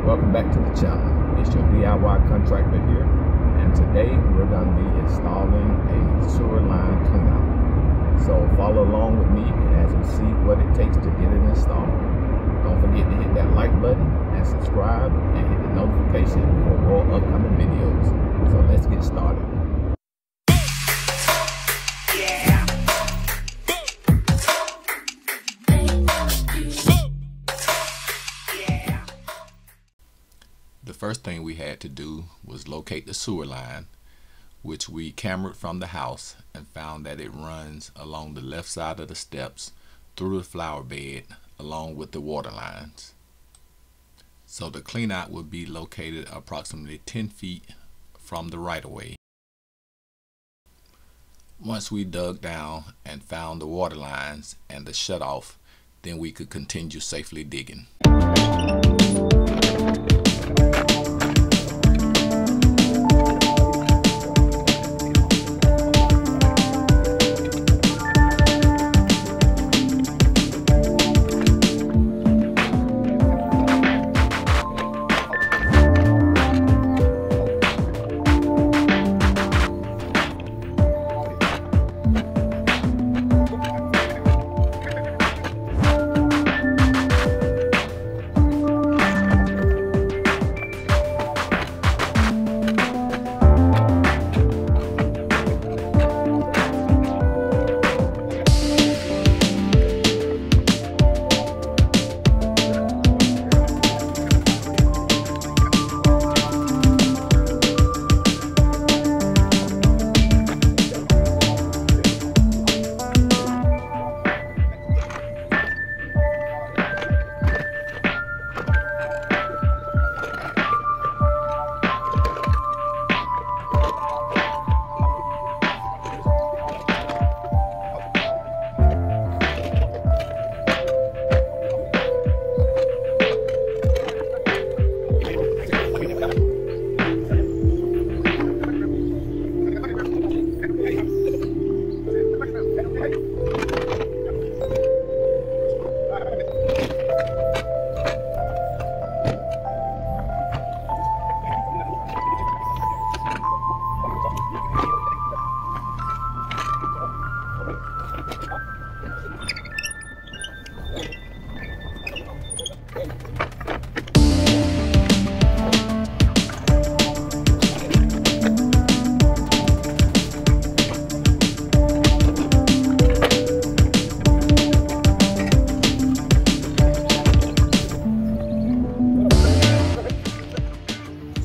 welcome back to the channel. It's your DIY contractor here, and today we're going to be installing a sewer line cleanout. So follow along with me as we see what it takes to get it installed. Don't forget to hit that like button and subscribe and hit the notification for more upcoming videos. So let's get started. The first thing we had to do was locate the sewer line, which we cameraed from the house and found that it runs along the left side of the steps through the flower bed along with the water lines. So the cleanout would be located approximately 10 feet from the right-of-way. Once we dug down and found the water lines and the shutoff, then we could continue safely digging.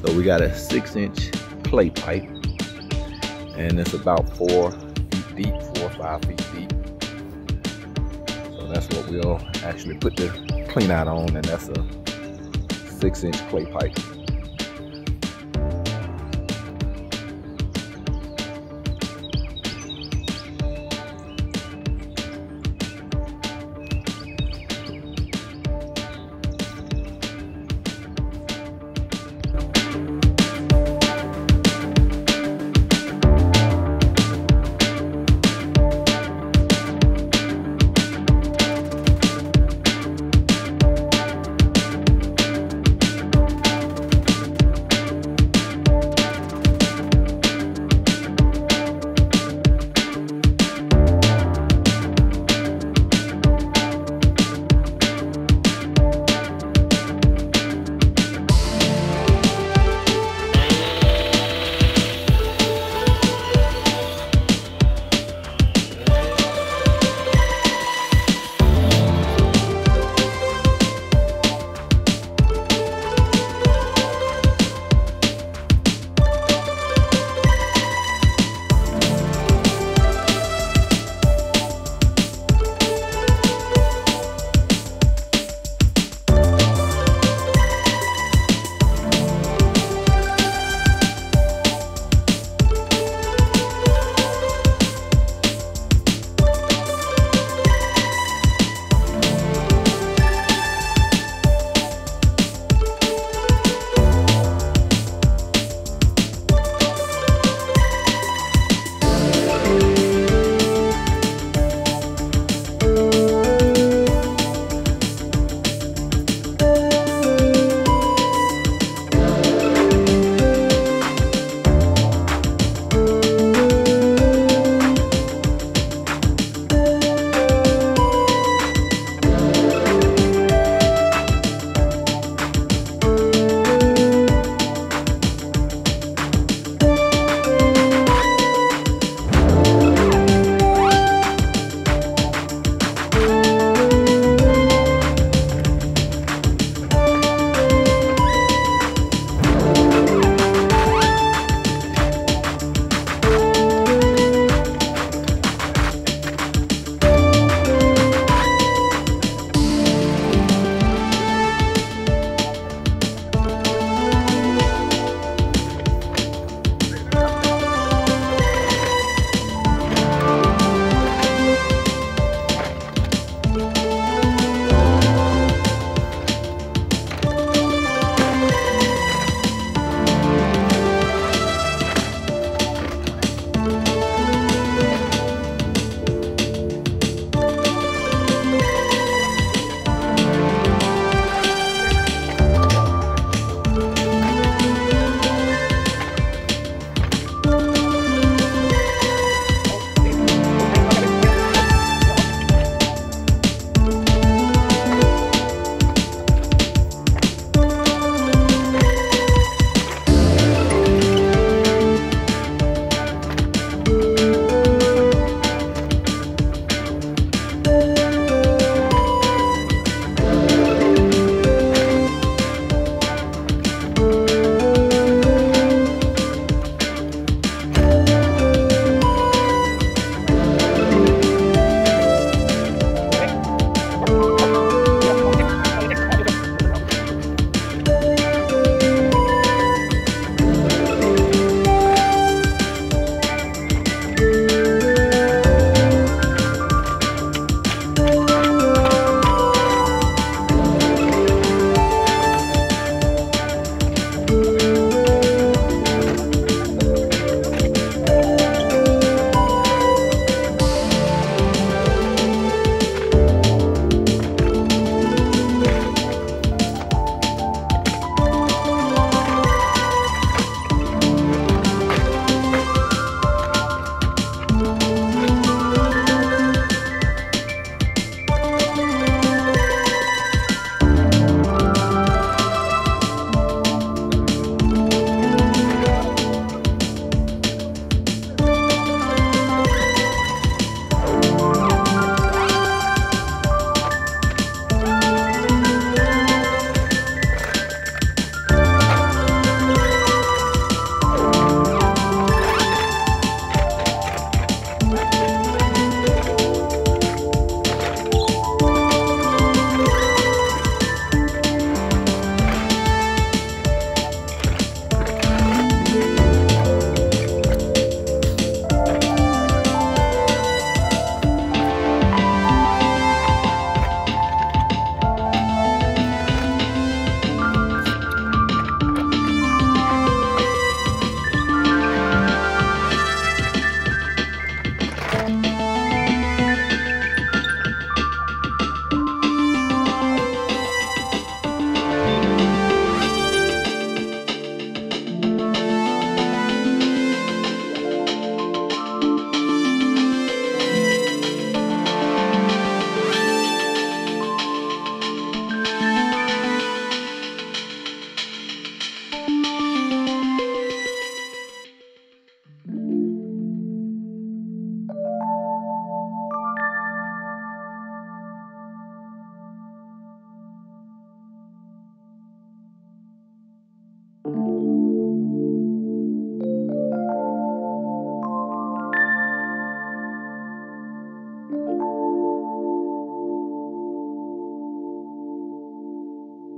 So we got a 6-inch clay pipe, and it's about 4 feet deep, 4 or 5 feet deep. So that's what we'll actually put the cleanout on, and that's a 6-inch clay pipe.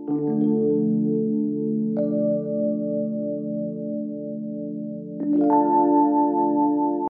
you.